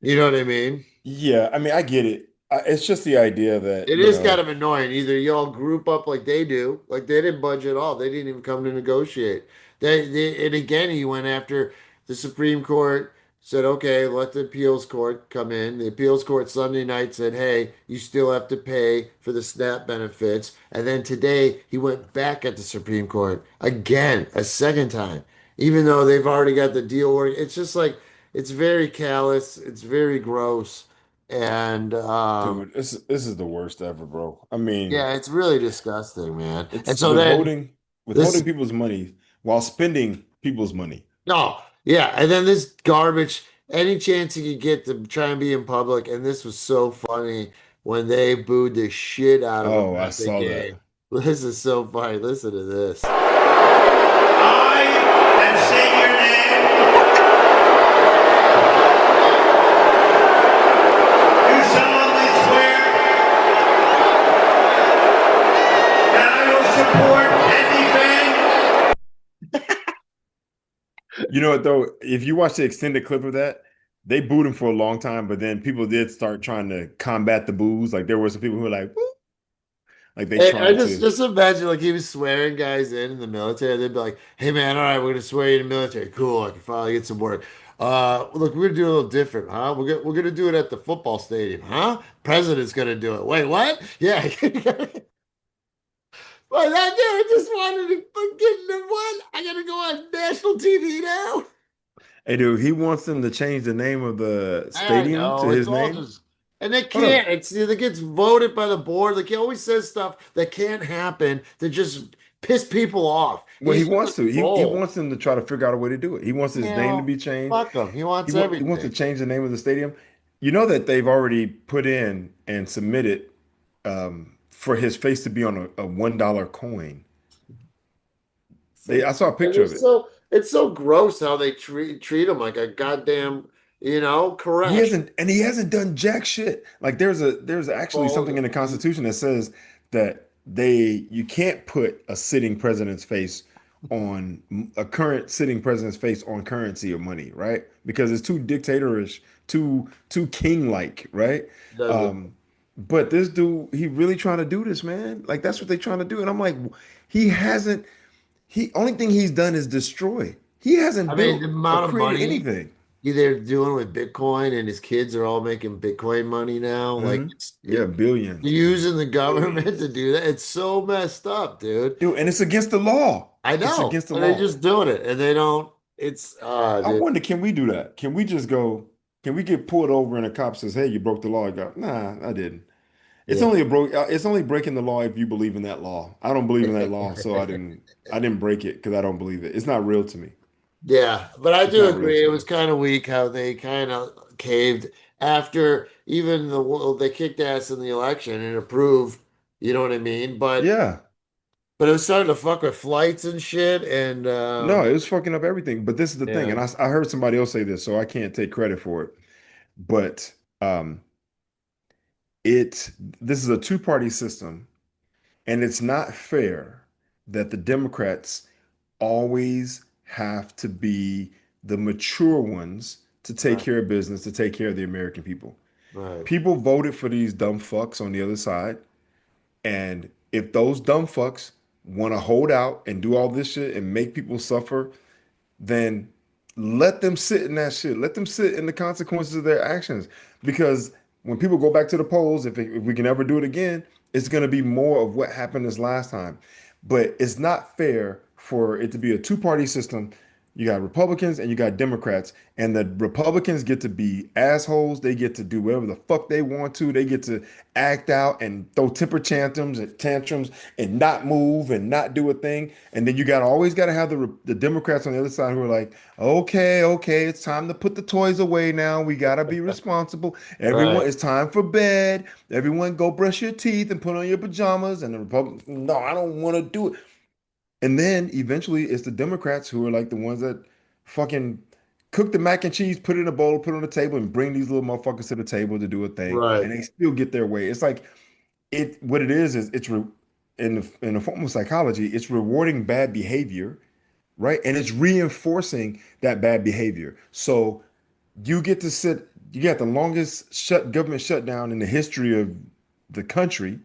You know what I mean? Yeah, I mean, I get it. It's just the idea that, It is kind of annoying. Either y'all group up like they do, like they didn't budge at all. They didn't even come to negotiate. And again, he went after the Supreme Court, said, okay, let the appeals court come in. The appeals court Sunday night said, hey, you still have to pay for the SNAP benefits. And then today he went back at the Supreme Court again, a second time, even though they've already got the deal work. It's just like, it's very callous. It's very gross. And dude, this is the worst ever, bro. I mean, yeah, it's really disgusting, man. And it's so then withholding this, people's money while spending people's money. no, yeah, and then this garbage, any chance you could get to try and be in public, and this was so funny when they booed the shit out of him Oh, I at the saw that. game. This is so funny. Listen to this. I, and say your name, do solemnly swear that I will support and defend. You know what though? If you watch the extended clip of that, they booed him for a long time, but then people did start trying to combat the boos. Like there were some people who were like, "Woo," like they And I tried just to. just imagine like he was swearing guys in the military. They'd be like, "Hey man, all right, we're gonna swear you in the military. Cool, I can finally get some work. Look, we're gonna do a little different, huh? We're gonna do it at the football stadium, huh? President's gonna do it. Wait, what? Yeah." Well, that guy just wanted to get the what? I gotta go on national TV now. Hey, dude, he wants them to change the name of the I stadium to know it's his all name. just, and they Hold up. can't. It gets voted by the board. Like he always says stuff that can't happen to just piss people off. Well, he He's on wants to. a He roll. wants them to try to figure out a way to do it. He wants You his name to know, be changed. fuck him. He wants He wants to everything. change the name of the stadium. You know that they've already put in and submitted for his face to be on a $1 coin. I saw a And picture of it. it's so gross how they treat him like a goddamn, Koresh. He hasn't done jack shit. Like there's actually Phone something in the and Constitution that says that you can't put a sitting president's face on a current sitting president's face on currency or money, right? Because it's too dictatorish, too king-like, right? Doesn't. Um, but this dude, he really trying to do this, man. Like that's what they trying to do. And I'm like, he hasn't, he only thing he's done is destroy. He hasn't I mean, the built or amount of created money anything. they're doing with Bitcoin, and his kids are all making Bitcoin money now. Like Hmm. Yeah, billions. using the government Billions. to do that. It's so messed up, dude. Dude, and it's against the law. I It's know, against the and they're law. just doing it, and they don't. It's I dude. wonder, can we do that? Can we just go, can we get pulled over and a cop says, "Hey, you broke the law." I go, "Nah, I didn't." Yeah. It's only breaking the law if you believe in that law. I don't believe in that law, so I didn't break it because I don't believe it. It's not real to me. Yeah, but I It's do not real agree. to It me. was kind of weak how they kind of caved after even well, they kicked ass in the election and approved. You know what I mean? Yeah. But it was starting to fuck with flights and shit. And No, it was fucking up everything. But this is the thing, yeah, and I heard somebody else say this, so I can't take credit for it. But it this is a two-party system, and it's not fair that the Democrats always have to be the mature ones to take right, care of business, to take care of the American people. right, People voted for these dumb fucks on the other side. And if those dumb fucks want to hold out and do all this shit and make people suffer, then let them sit in that shit. Let them sit in the consequences of their actions. Because when people go back to the polls, if we can ever do it again, it's going to be more of what happened this last time. But it's not fair for it to be a two-party system. You got Republicans and you got Democrats, and the Republicans get to be assholes. They get to do whatever the fuck they want to. They get to act out and throw temper tantrums and not move and not do a thing. And then you got always got to have the Democrats on the other side who are like, okay, okay, it's time to put the toys away now. We gotta be responsible. Everyone, right, it's time for bed. Everyone, go brush your teeth and put on your pajamas. And the Republicans, no, I don't want to do it. And then eventually it's the Democrats who are like the ones that fucking cook the mac and cheese, put it in a bowl, put it on the table, and bring these little motherfuckers to the table to do a thing, right. and they still get their way. It's like it. What it is in the form of psychology, it's rewarding bad behavior, right? And it's reinforcing that bad behavior. So you get to sit. You got the longest government shutdown in the history of the country,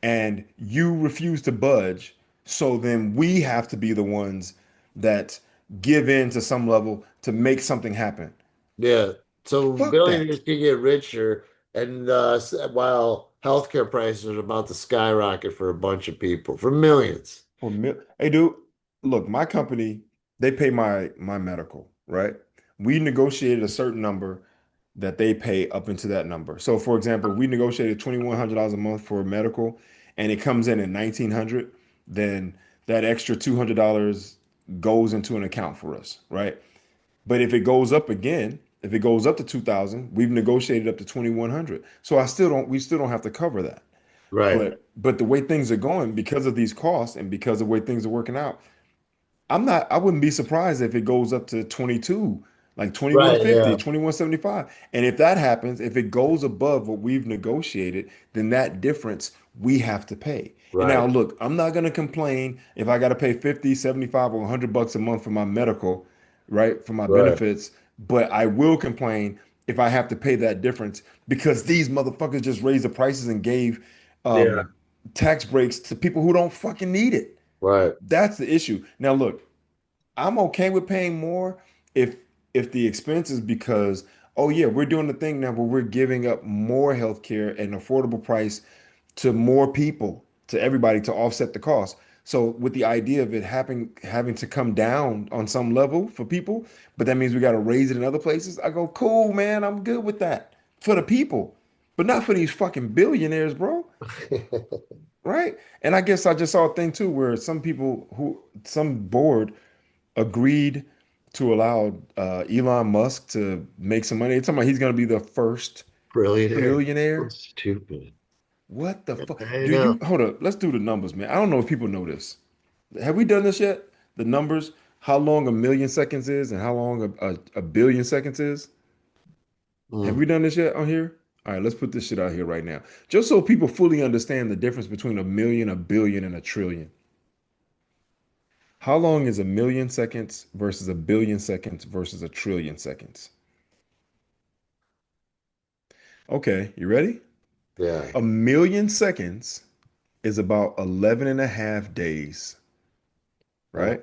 and you refuse to budge, so then we have to be the ones that give in to some level to make something happen. Yeah. So Fuck billionaires that. can get richer, and while healthcare prices are about to skyrocket for a bunch of people, for millions. Hey, dude, look, my company, they pay my medical, right? We negotiated a certain number that they pay up into that number. So, for example, we negotiated $2,100 a month for medical, and it comes in at 1,900, then that extra $200 goes into an account for us, right? But if it goes up again, if it goes up to 2,000, we've negotiated up to 2,100. So we still don't have to cover that. Right, But the way things are going, because of these costs and because of the way things are working out, I wouldn't be surprised if it goes up to 22, like right, 2150, yeah, 2175. And if that happens, if it goes above what we've negotiated, then that difference we have to pay. And now right, look, I'm not going to complain if I got to pay 50, 75, or $100 a month for my medical, right? For my right. benefits, but I will complain if I have to pay that difference because these motherfuckers just raised the prices and gave Yeah, um tax breaks to people who don't fucking need it. right, That's the issue. Now, look, I'm okay with paying more if the expense is because, oh yeah, we're doing the thing now where we're giving up more healthcare at an affordable price to more people, to everybody to offset the cost. So with the idea of it having to come down on some level for people, but that means we got to raise it in other places. I go, cool, man, I'm good with that for the people, but not for these fucking billionaires, bro. Right? And I guess I just saw a thing too where some board agreed to allow Elon Musk to make some money. It's talking about he's going to be the first billionaire. trillionaire. That's stupid. What the fuck? I Do you know. hold up? Let's do the numbers, man. I don't know if people know this. Have we done this yet? The numbers, how long a million seconds is and how long a billion seconds is? Have Mm. we done this yet on here? All right, let's put this shit out here right now. Just so people fully understand the difference between a million, a billion, and a trillion. How long is a million seconds versus a billion seconds versus a trillion seconds? Okay, you ready? Yeah. A million seconds is about 11 and a half days, Uh, right?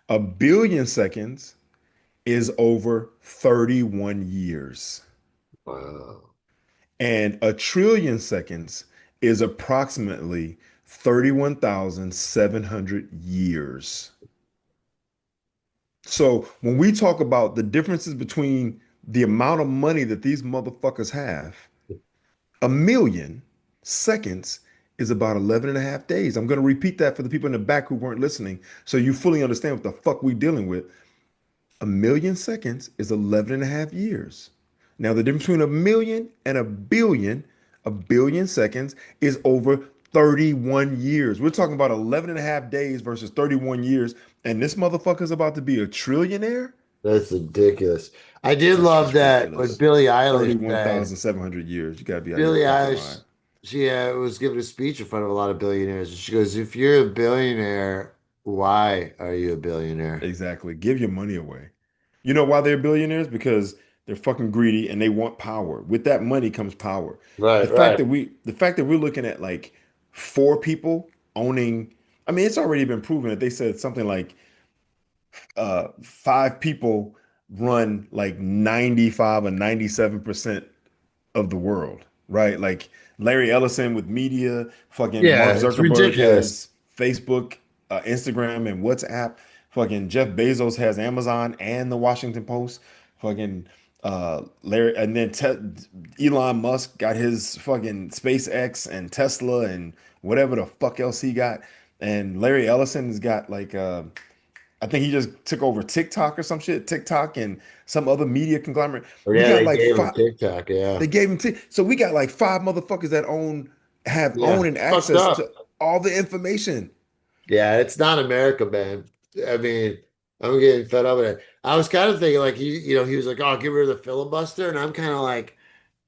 A billion seconds is over 31 years. wow. And a trillion seconds is approximately 31,700 years. So when we talk about the differences between the amount of money that these motherfuckers have, a million seconds is about 11 and a half days. I'm going to repeat that for the people in the back who weren't listening so you fully understand what the fuck we dealing with. A million seconds is 11 and a half years. Now, the difference between a million and a billion seconds is over 31 years. We're talking about 11 and a half days versus 31 years. And this motherfucker's about to be a trillionaire? That's ridiculous. I did That's love just that what ridiculous. Billie Eilish said. 31,700 years. You gotta be out of your Billie fucking mind. Eilish, she was giving a speech in front of a lot of billionaires. And she goes, if you're a billionaire, why are you a billionaire? Exactly. Give your money away. You know why they're billionaires? Because they're fucking greedy and they want power. With that money comes power. Right, right. The fact that we're looking at like four people owning, I mean, it's already been proven that they said something like five people run like 95 or 97% of the world, right? Like Larry Ellison with media, fucking Yeah, Mark it's Zuckerberg ridiculous. has Facebook, Instagram, and WhatsApp. Fucking Jeff Bezos has Amazon and the Washington Post. Fucking Larry, and then Elon Musk got his fucking SpaceX and Tesla and whatever the fuck else he got. And Larry Ellison has got like I think he just took over TikTok or some shit, TikTok and some other media conglomerate. Oh, We yeah, got they like gave him five. TikTok. Yeah. They gave him so we got like five motherfuckers that Yeah. own and Fucked access to up. all the information. Yeah, it's not America, man. I mean, I'm getting fed up with it. I was kind of thinking like he was like, "Oh, get rid of the filibuster," and I'm kind of like,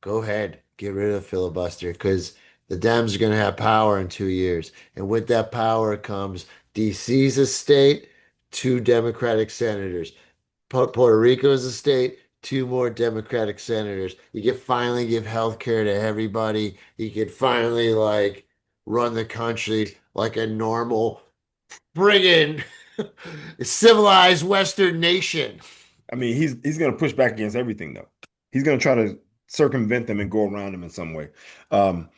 "Go ahead, get rid of the filibuster," because the Dems are going to have power in 2 years, and with that power comes DC's a state, two Democratic senators. Puerto Rico is a state, two more Democratic senators. You can finally give health care to everybody. You can finally like run the country like a normal friggin' civilized Western nation. I mean, he's gonna push back against everything though. He's gonna try to circumvent them and go around them in some way. Um,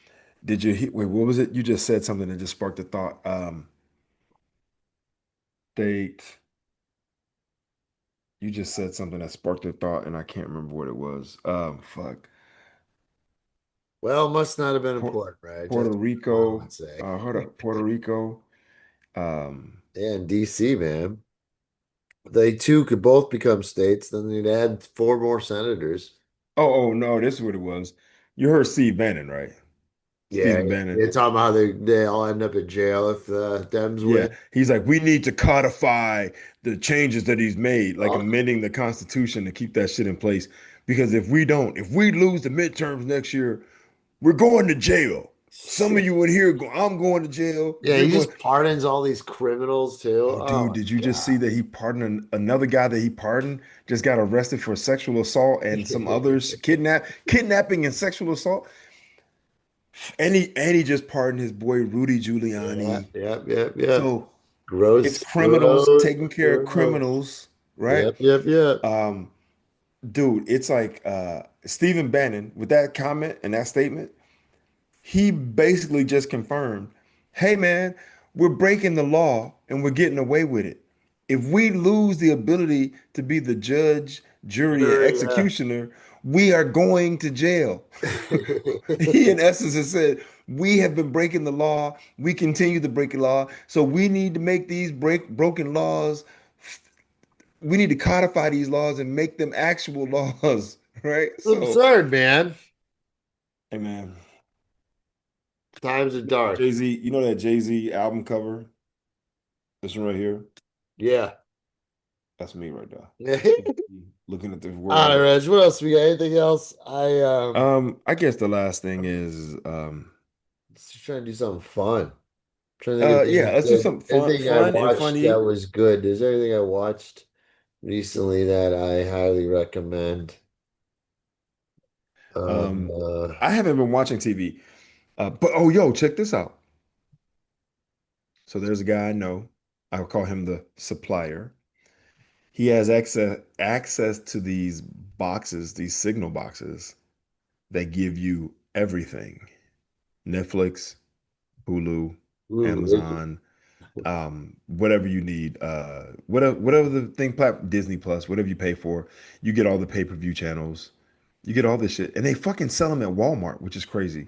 wait, what was it? You just said something that just sparked a thought. State. You just said something that sparked a thought, and I can't remember what it was. Fuck. Well, must not have been Pu- important, right? Puerto Just I would Rico. say. Hold up. Puerto Rico. Um, And DC, man. They two could both become states, then they'd add four more senators. oh no, this is what it was. You heard Steve Bannon, right? Yeah, Stephen Bannon. they're talking about how they all end up in jail if the Dems Yeah, win. he's like, we need to codify the changes that he's made, like Oh, amending the Constitution to keep that shit in place. Because if we lose the midterms next year, we're going to jail. Some of you in here go, I'm going to jail. yeah, You're he going. just pardons all these criminals too. Oh, Oh dude, my did you just see God. that he pardoned another guy that he pardoned? Just got arrested for sexual assault and some others kidnapping and sexual assault. And he just pardoned his boy Rudy Yeah, Giuliani. yep, yep, yep. So it's Gross, criminals gross, taking care of gross. criminals, right? Yep, yep, yep. Um, dude, it's like Stephen Bannon with that comment and that statement, he basically just confirmed, hey man, we're breaking the law and we're getting away with it. If we lose the ability to be the judge, jury, and Sure, yeah. executioner, we are going to jail. He, in essence, has said, we have been breaking the law. We continue to break the law. So we need to make these broken laws. We need to codify these laws and make them actual laws, right? It's So, absurd, man. hey man, Times are dark. Jay-Z, you know that Jay-Z album cover? This one right here? Yeah. That's me right now. All Looking at the right, world. Reg. What else we got? Anything else? I guess the last thing is Just trying to do something fun. trying to think if Yeah, there's let's do good, something anything I fun and watched that funny. was good. Is there anything I watched recently that I highly recommend? Um, Uh, I haven't been watching TV. But oh, yo, check this out. So there's a guy I know. I'll call him the supplier. He has access to these boxes, these signal boxes that give you everything. Netflix, Hulu, ooh, Amazon, whatever you need, whatever the thing, Disney Plus, whatever you pay for, you get all the pay-per-view channels, you get all this shit, and they fucking sell them at Walmart, which is crazy.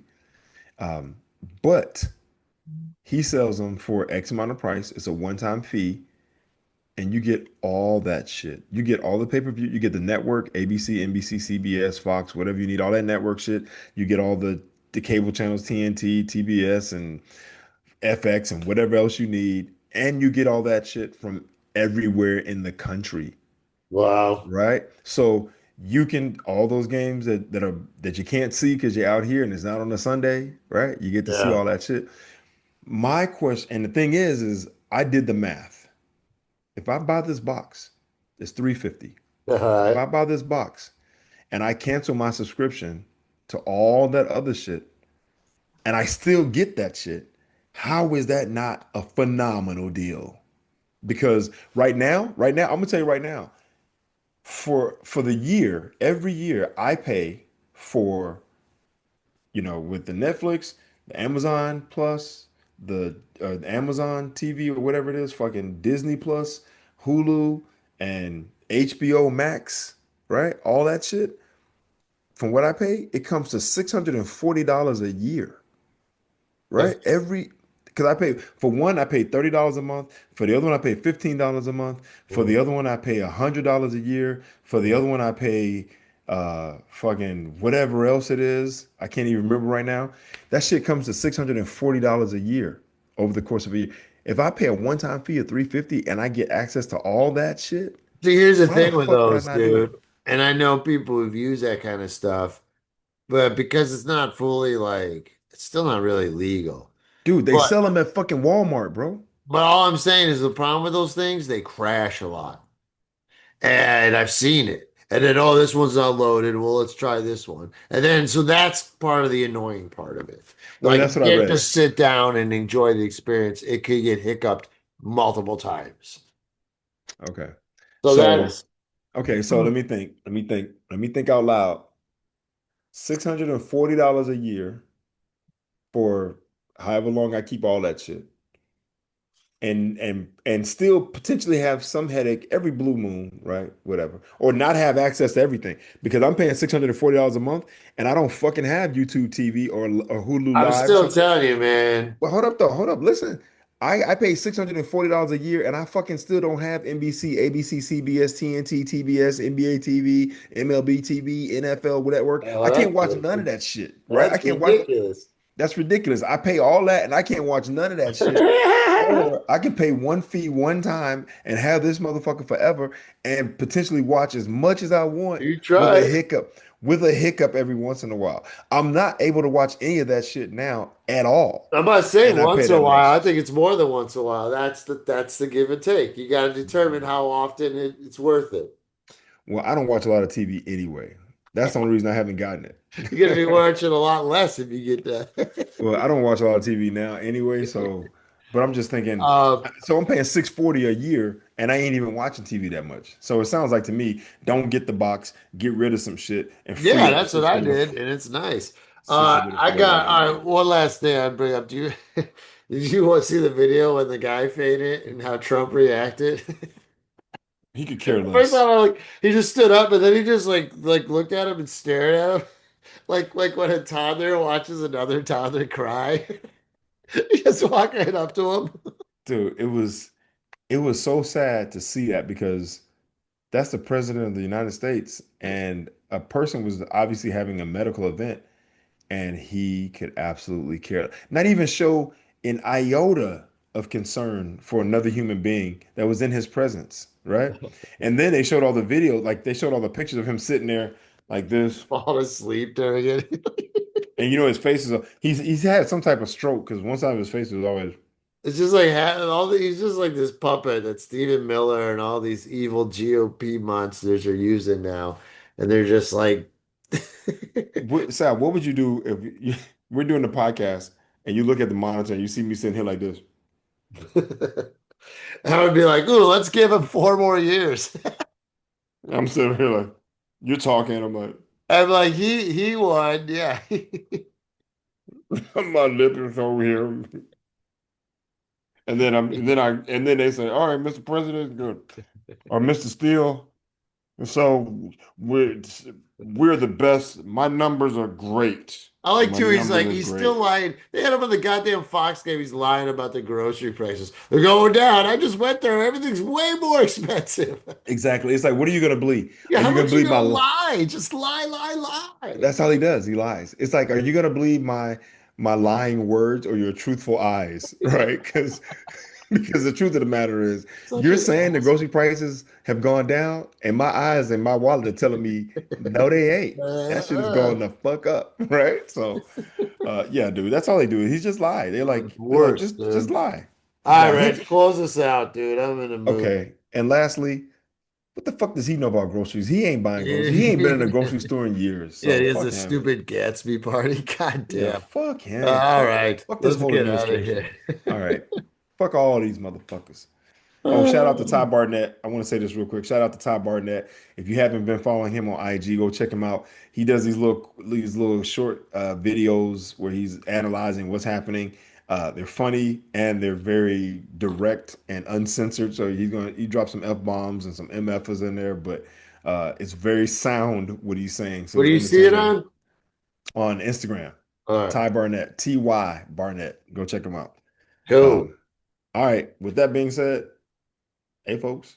Um, but he sells them for X amount of price. It's a one-time fee, and you get all that shit. You get all the pay-per-view. You get the network, ABC, NBC, CBS, Fox, whatever you need, all that network shit. You get all the cable channels, TNT, TBS, and FX, and whatever else you need, and you get all that shit from everywhere in the country, wow. right? So you can all those games that you can't see because you're out here and it's not on a Sunday, right? You get to see Yeah. all that shit. My question, and the thing is I did the math. If I buy this box, it's 350. All If right. I buy this box and I cancel my subscription to all that other shit and I still get that shit, how is that not a phenomenal deal? Because right now, I'm gonna tell you right now, for the year, every year I pay for, with the Netflix, the Amazon Plus, the Amazon TV or whatever it is, fucking Disney Plus, Hulu, and HBO Max, right? All that shit. From what I pay, it comes to $640 a year, That's right? Because for one, I pay $30 a month. For the other one, I pay $15 a month. For the other one, I pay $100 a year. For the other one, I pay fucking whatever else it is. I can't even remember right now. That shit comes to $640 a year over the course of a year. If I pay a one-time fee of 350 and I get access to all that shit, See, here's the why the thing with fuck would I those, not do it? dude. And I know people who've used that kind of stuff, but because it's not fully like, it's still not really legal. Dude, they But sell them at fucking Walmart, bro. but all I'm saying is the problem with those things, they crash a lot. And I've seen it. And then, oh, this one's not loaded. Well, let's try this one. And then, so that's part of the annoying part of it. I mean, Like, that's you what I can't read. just sit down and enjoy the experience. It could get hiccuped multiple times. Okay. So So that's, Okay, so let me think out loud. $640 a year for however long I keep all that shit. And still potentially have some headache every blue moon, right? Whatever. Or not have access to everything because I'm paying $640 a month and I don't fucking have YouTube TV or Hulu I'm Live or still something. telling you, man. Well, hold up though. Hold up. Listen. I pay $640 a year and I fucking still don't have NBC, ABC, CBS, TNT, TBS, NBA TV, MLB TV, NFL, whatever. I Oh, can't watch none of that shit, right? I that's can't watch. ridiculous. That's ridiculous. I pay all that and I can't watch none of that shit. Or I can pay one fee one time and have this motherfucker forever and potentially watch as much as I want You with a tried. hiccup, every once in a while. I'm not able to watch any of that shit now at all. I'm not saying And I pay once in a that while. much. I think it's more than once in a while. That's the give and take. You got to determine how often it's worth it. Well, I don't watch a lot of TV anyway. That's the only reason I haven't gotten You're gonna be it. watching a lot less if you get Well, that. I don't watch a lot of TV now anyway, so but I'm just thinking, Uh, so I'm paying 640 a year and I ain't even watching TV that much. So it sounds like to me, don't get the box, get rid of some shit and free yeah, up that's what I did, $640 and it's nice. I got a all right. year. One last thing I'd bring up. Did you want to see the video when the guy fainted and how Trump reacted? He could care First less. time, he just stood up, and then he just like looked at him and stared at him, like when a toddler watches another toddler cry. He just walked right up to him. Dude, it was so sad to see that because that's the president of the United States and a person was obviously having a medical event and he could absolutely care. Not even show an iota of concern for another human being that was in his presence, right? And then they showed all the video, like they showed all the pictures of him sitting there like this. Fall asleep during it. And his face is he's had some type of stroke because one side of his face was always It's just like he's just like this puppet that Stephen Miller and all these evil GOP monsters are using now, and they're just like, Sal, what would you do if we're doing the podcast and you look at the monitor and you see me sitting here like this? I would be like, "Ooh, let's give him 4 more years." I'm sitting here like, you're talking. I'm like, I'm like, he won, yeah. my lip is over here. And then they say, all right, Mr. President, good. Or Mr. Steele. So we're the best. My numbers are great. I like My too. He's numbers like, are he's still great. lying. They had him on the goddamn Fox game. He's lying about the grocery prices. They're going down. I just went there. Everything's way more expensive. Exactly. It's like, what are you gonna believe? Yeah, Are how you gonna much you believe gonna my lie? Just lie, lie, lie. That's all he does. He lies. It's like, are you gonna believe my lying words or your truthful eyes? Right? Because the truth of the matter is, Such you're an saying the asshole. grocery prices have gone down, and my eyes and my wallet are telling me, no, they ain't. That shit is going the fuck up, right? So, yeah, dude, that's all they do. He's just lie. They're like, Worse, just dude. lie. All Now right, here's Reg, close us out, dude. I'm in a mood. okay. And lastly, what the fuck does he know about groceries? He ain't buying groceries. He ain't been in a Yeah, grocery store in years. he So has fuck a him. stupid Gatsby party. God Yeah, damn. fuck him. All right, Fuck this let's whole get out of administration. here. All right. Fuck all these motherfuckers. Oh, shout out to Ty Barnett. I want to say this real quick. Shout out to Ty Barnett. If you haven't been following him on IG, go check him out. He does these little short videos where he's analyzing what's happening. They're funny and they're very direct and uncensored. So he drops some F bombs and some MFs in there, but it's very sound what he's saying. So What do it's you see it entertaining. on? On Instagram, All right, Ty Barnett, TY Barnett. Go check him out. cool. Um, all right. With that being said, hey folks,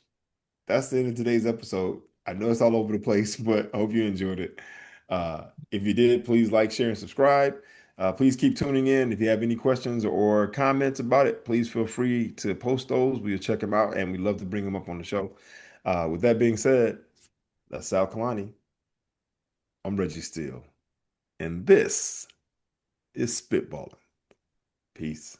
that's the end of today's episode. I know it's all over the place, but I hope you enjoyed it. If you did, please like, share, and subscribe. Please keep tuning in. If you have any questions or comments about it, please feel free to post those. We'll check them out, and we'd love to bring them up on the show. With that being said, that's Sal Kalani. I'm Reggie Steele, and this is Spitballin'. Peace.